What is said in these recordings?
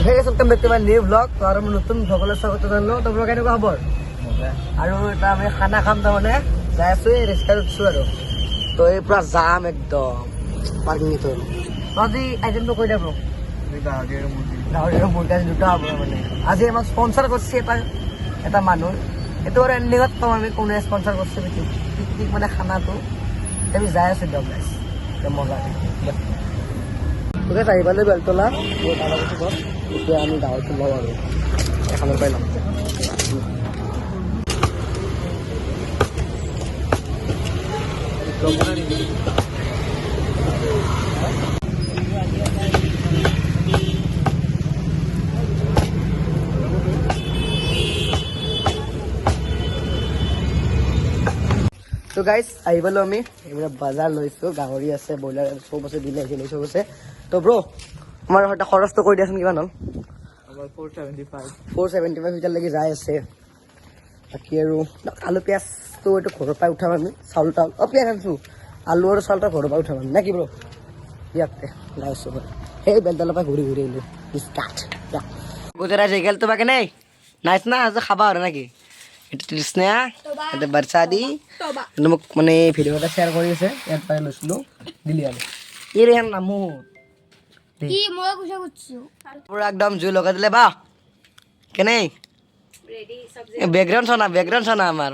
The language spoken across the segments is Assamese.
Hey guys, welcome back to my new vlog. তো আৰু মই নতুন ভ্লগলৈ স্বাগত জনালো। তো ব্লগ কেনেকুৱা খবৰ? আৰু এটা আমি খানা খাম তাৰমানে যাই আছো এই ৰেস্কাত উঠছো আৰু তো এই পুৰা জাম একদম পাৰ্কিংটো আজি আইটেমটো কৈ দিব গাহৰি মুৰ্গী দুটা হ'ব মানে আজি আমাক স্পন্সৰ কৰিছে এটা মানুহ এইটো আৰু এণ্ডিঙত কম আমি কোনে স্পন্সৰ কৰিছে পিকনিক মানে খানাটো আমি যাই আছো দিয়ক গাইছ মজা তোকে আহিবলৈ বেলতলা এতিয়া আমি গাঁৱতো লওঁ আৰু এখনৰ পৰাই ল'ম তো গাইজ আহিবলৈ আমি এইবিলাক বজাৰ লৈছোঁ গাহৰি আছে ব্ৰইলাৰ চব আছে বিলাহী চব আছে তো ব্ৰ আমাৰ এটা খৰচটো কৰি দিয়াচোন কিমান হ'ল 475 এতিয়ালৈকে যাই আছে বাকী আৰু আলু পিঁয়াজটো এইটো ঘৰৰ পৰাই উঠাম আমি চাউল তাউল পিঁয়াজ আনিছোঁ আলু আৰু চাউলটো ঘৰৰ পৰা উঠাম আমি নে কি ব্ৰ ইয়াতে লাইছোঁ সেই বেলতলাৰ পৰা ঘূৰি ঘূৰি আহিলোঁ ষ্টাৰ্ট গুজৰাট চাইকেলটো বাকে নাই নাইছ না আজি খাবা আৰু নাকি এটা তৃষ্ণা এটা বৰসাদি মোক মানে ভিডিঅ' এটা শ্বেয়াৰ কৰি আছে ইয়াত পাই লৈছিলোঁ দিলি আৰু এই ৰে নামো কি মই কুছা কুছু পুৰা একদম জুই লগাই দিলে বা কেনে ৰেডি সবজি ব্যাকগ্ৰাউণ্ড চানা আমাৰ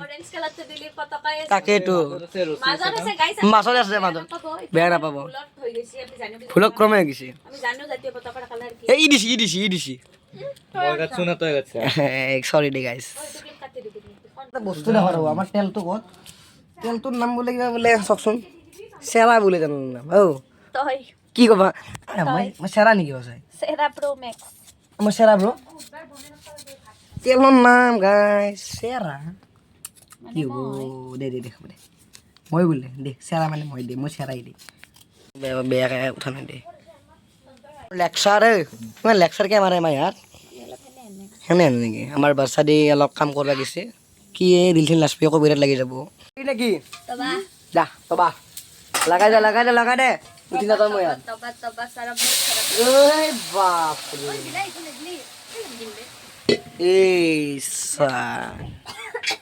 অৰেঞ্জ কালাৰটো দিলি পতকাই আছে তাকেটো মাজত আছে গাইছ মাজত আছে মাজত বেয়া নাপাব ফুলক ক্ৰমে হৈ গৈছে আমি জানো জাতীয় পতাকাৰ কালাৰ কি এই দিছি মই গাছু না তই গাছ সৰি দে গাইছ বস্তু দেখা ৰব আমাৰ তেলটো ক'ত তেলটোৰ নাম বোলে কিবা বোলে চাওকচোন চেৰা বোলে জানো নাম তই কি ক'বা মই চেৰা নেকি সঁচাই চেৰা প্ৰ মেক্স মই চেৰা ব্ৰ তেলৰ নাম গাইছ চেৰা কি হ'ব দে মই বোলে দে চেৰা মানে মই দে মই চেৰাই দে বেয়াকৈ উঠা নাই দে লেকচাৰ মই লেকচাৰকৈ মাৰে আমাৰ ইয়াত সেনে নেকি আমাৰ বাচ্চা দি অলপ কাম কৰিব লাগিছে কি ৰিলচিন লাজপি আকৌ বিৰাট লাগি যাব নেকি যা তবা লগাই দে উঠি না তই মই ইয়াত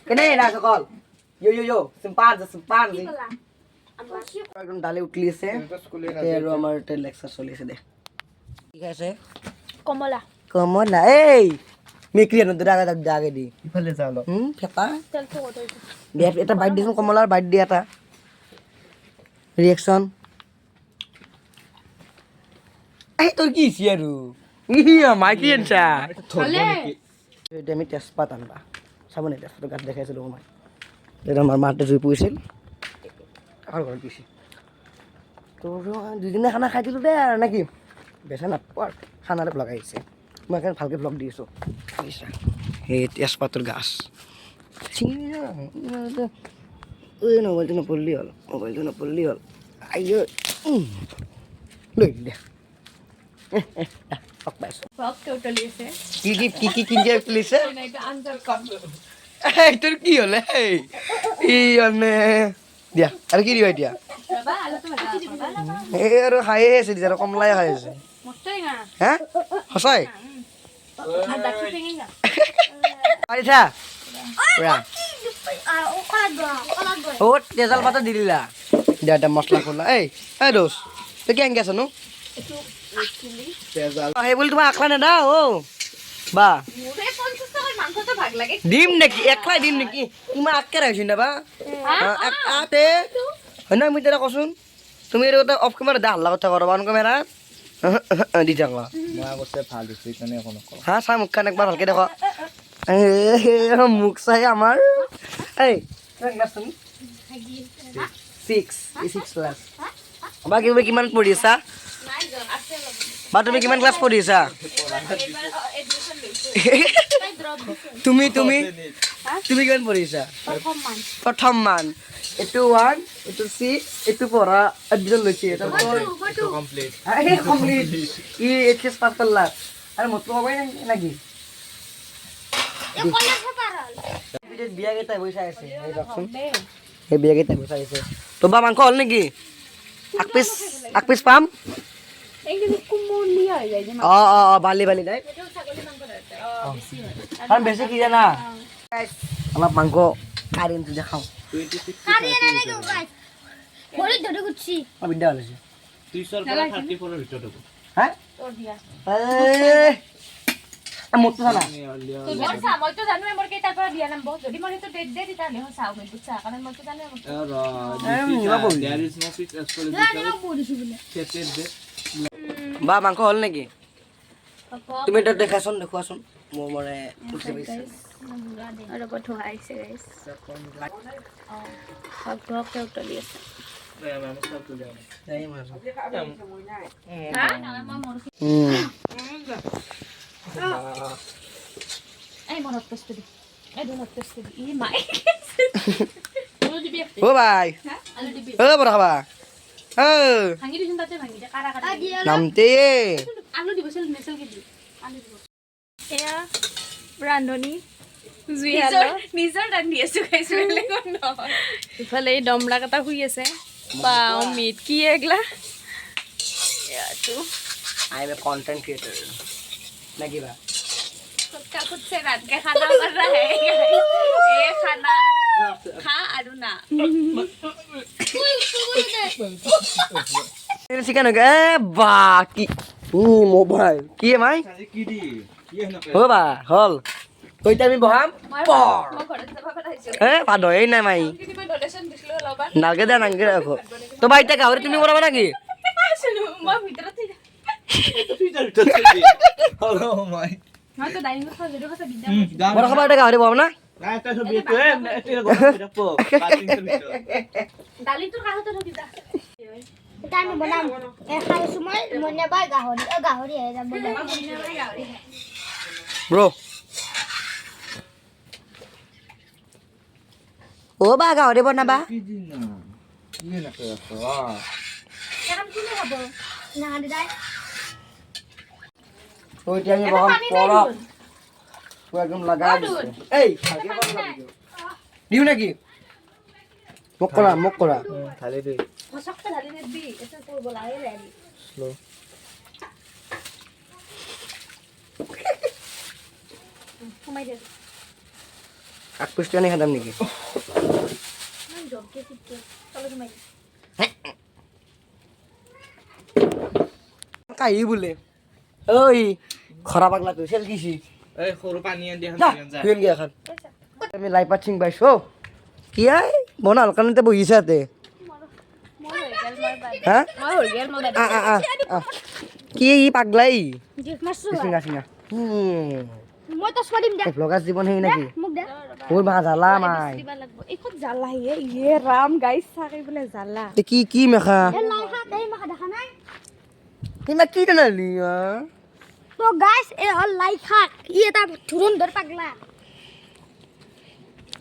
কেনে ৰাসকল চিম্পান একদম ডালি উঠলি আছে আৰু আমাৰ লেকচাৰ চলি আছে দে ঠিক আছে কমলা এই মেকৰি আনো দাগে দি ইফালে যা অলপ ফেটা এটা বাইট দিচোন কমলাৰ বাইট দিয়া এটা ৰিয়েকশ্যন এই তোৰ কি হৈছে আৰু মাইকি আনছা এতিয়া আমি তেজপাত আনবা চাব নে তেজপাতৰ গাত দেখাইছিলোঁ মই তেতিয়া আমাৰ মাহঁতে জুই পুৰিছিল কাষৰ ঘৰত গৈছে তো দুদিনে খানা খাই দিলোঁ দে আৰু নেকি বেচা নাপাওঁ খানাৰে ভ্লগ আহিছে মই সেইকাৰণে ভালকৈ ভ্লগ দি আছোঁ সেই তেজপাতৰ গাছ মোবাইলটো নপৰিলি হ'ল আই লৈ দে তোৰ কি হলে দিয়া আৰু কি দিবা এতিয়া এই আৰু খায়ে আছে আৰু কমলাই খাই আছে হা সঁচাই তেজাল পাতা দি দিলা দিয়া এতিয়া মছলা খোলা এই দোষ তই কেনেকৈ আছনো সেই বুলি তোমাক আখলা নেদা বা দিম নেকি একলাই দিম নেকি ইমান আটকে ৰাখিছো না বা হয় নহয় মই তেতিয়া কচোন তুমি অফ কেমেৰা দা হাল্লা কথা কৰা অন কেমেৰা দি থাক ভাল হা চা মুখখন একবাৰ ভালকে দেখ মুখ চাই আমাৰ এই বা কিমান পঢ়ি আছা বা তুমি কিমান ক্লাছ পঢ়ি আছা তুমি কিমান পঢ়িছা প্ৰথম মান এইটো 1 এইটো 6 এইটো পঢ়া এডমিশ্যন লৈছে কমপ্লিট ই এইচএছ পাছ কৰলা আৰু মতো হ'বই নেকি বিয়া কেইটা বৈছা আছে সেই বিয়া কেইটা বৈছা আছে তো বা মাংস হ'ল নেকি আগ পিছ পাম বালি বালি নাই কাৰণ বেছি কি জানা অলপ মাংস কাঢ়ি আনিছো যে খাওঁ বিদ্যা ওলাইছে মোৰটো জানা বা মাংস হ'ল নেকি তুমি তো দেখাচোন দেখুৱাচোন মোৰ মানে ও ভাই ও বড় খাবা নামতে ৰান্ধনি নিজৰ ৰান্ধি আছো ইফালে এই দমৰা কেইটা শুই আছে বা অমিত কি এগলা I am a content creator ना की बा सबका खुद से रात के खाना बन रहा है ये खाना खा आरु ना चिकन हो गया बा की मोबाइल की है माई की दी ये ना हो बा हल कोई टाइम बहाम पर ए पादो ए ना माई नागे दे नागे रखो तो भाई ता गावरे তুমি বড় না কি মই ভিতৰত हेलो माय মই তো ডাইনিং ৰুমত ভিডিও কথা বিদ্যা বড় খাবার এটা গাওরে বাবা না না এটা সব বিয়ে এটা গরম করে রাখো পাঁচ মিনিটের ভিতর ডালি তোৰ কাহতে থবি দা এটা আমি বনাম খাই সময় মনে বাই গাহৰি আহে যাব ब्रो ओ बा गावरे बनाबा কি দিন না ये ना করে এখন কি হ'ব না দাদা ওই টাইমে বহাম পড়া পুরো একদম লাগা এই দিও নাকি মুক করা খালি দে সবটা ঢালি দিবি এটা করব লাগে রেডি স্লো কমাই দে এক পিসটা নিয়ে খাদাম নাকি আমি জবকে শিখতে চলো কমাই কাই বলে ওই খরা পাগলা তুই সেল কিছি এই সরু পানি আন দিয়া যা যা তুই গিয়া খান আমি লাই পাচিং বাইছো কি আই বনাল কানতে বহিছে আতে হ্যাঁ মই হৈ গেল মই কি ই পাগলাই মাছটো সিঙ্গা সিঙ্গা মই তো ছদিম দে ব্লগার জীবন হেই নাকি মোক দে ওই মা জ্বালা মাই দিবা লাগবো এখন জ্বালা ইয়ে রাম গাইস সাকে বলে জ্বালা কি কি মেখা এই লাই হাত এই মাখা দেখা নাই তুমি কি টানালি তো গাইস এ হল লাই খাক ই এটা ধুরন্ধর পাগলা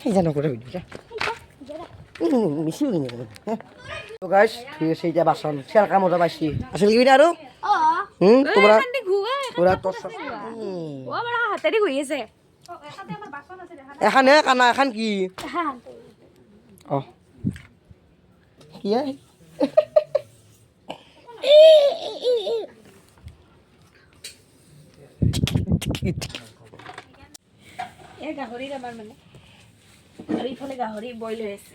এই জানো করে ভিডিওটা মিশিও কিনে তো গাইস সেইটা বাসন শেয়ার কাম মজা পাইছি আসলে কি আরো ও তোমরা খান্দি ঘুয়া তোরা তো ও বড় হাতেরি হই আছে এখানে কানা এখন কি হ্যাঁ ও কি আই এ গাহৰি আমাৰ মানে আৰু ইফালে গাহৰি বইল হৈ আছে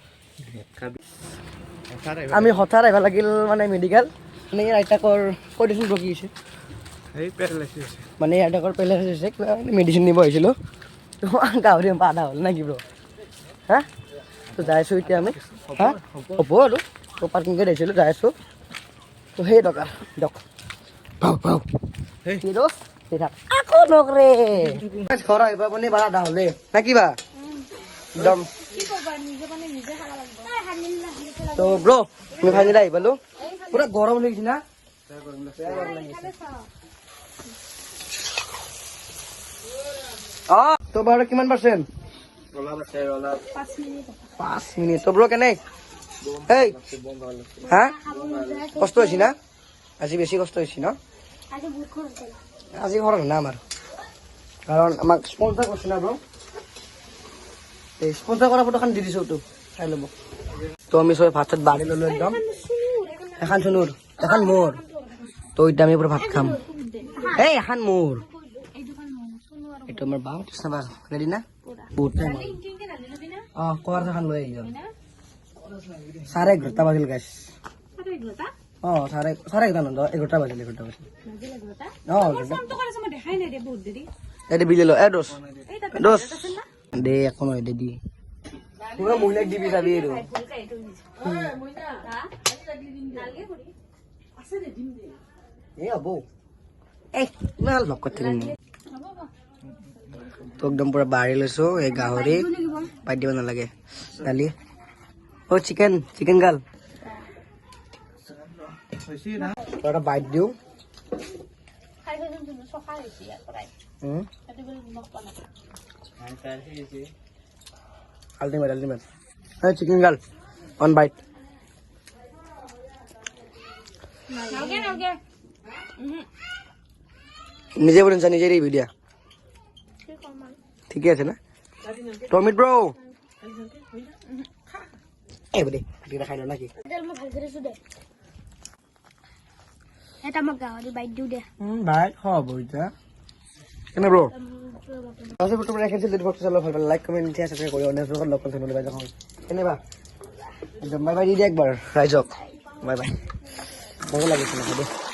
আমি হঠাৎ আহিব লাগিল মানে মেডিকেল মানে আইতাকৰ কৈ দিছোঁ ৰখি গৈছে এই প্যাৰালাইসিস মানে আইতাকৰ পেলাই হৈছে কিবা মেডিচিন নিব আহিছিলোঁ তো গাহৰি আধা হ'ল নেকি ব্ৰ হা তো যাই আছোঁ এতিয়া আমি হা হ'ব আৰু তো পাৰ্কিংকে দিছিলোঁ যাই আছোঁ তো সেই টকা দিয়ক ভাও ভাও কি দোষ আকৌ নকৰে ঘৰ আহিব আপুনি বাৰ আধা হ'লে না কিবা একদম তো ব্ৰ আমি ফাইনেলি আহি পালোঁ পুৰা গৰম লাগিছে না তো বাৰু কিমান পাৰ্চেণ্ট 5 মিনিট তো ব্ৰ কেনে এই হা কষ্ট হৈছে না আজি বেছি কষ্ট হৈছে ন আজি বহুত খৰচ হ'ল আজি ঘৰত না আমাৰ কাৰণ আমাক স্পন্সৰ কৰিছে না ব্ৰ এই স্পন্সৰ কৰা ফটোখন দি দিছোঁ তো চাই ল'ব তো আমি চবে ভাত চাত বাঢ়ি ল'লোঁ একদম এখন চুনুৰ এখন মোৰ তো এতিয়া আমি পুৰা ভাত খাম এই এখন মোৰ এইটো আমাৰ বাওঁ চাবা ৰেডি না বহুত টাইম কোৱাৰ এখন লৈ আহিলো 11:30 বাজিল গাইছ চাৰে 11:30 বাজিল বিলে লো দোষ দে একো নহয় দে দি পুৰা মহিলাক দিবি চাবি আৰু এই হ'ব এই ইমান লগ কৰি থাকিম তো একদম পুৰা বাঢ়ি লৈছো এই গাহৰি পাই দিব নালাগে দালি চিকেন গাল এটা বাইট দিওঁ আল্টিমেট চিকেন গাল অন বাইট নিজে বলিছা নিজে রিভিউ দিয়া ঠিকই আছে না টমিট ব্রো এই বডি এটা খাই ল নাকি মই ভাল কৰিছো দে এটা মোক গাহৰি বাইট দিও দে বাইট হ'ব এতিয়া কেনে ব্ৰো আজি ফটো ৰেখেছিল যদি ফটো চালো ভাল লাইক কমেন্ট দিয়া সাবস্ক্ৰাইব কৰি অন্য লগত লগ পালে বাই যাও কেনেবা একদম বাই বাই দি একবাৰ ৰাইজক বাই বাই মজা লাগিছে না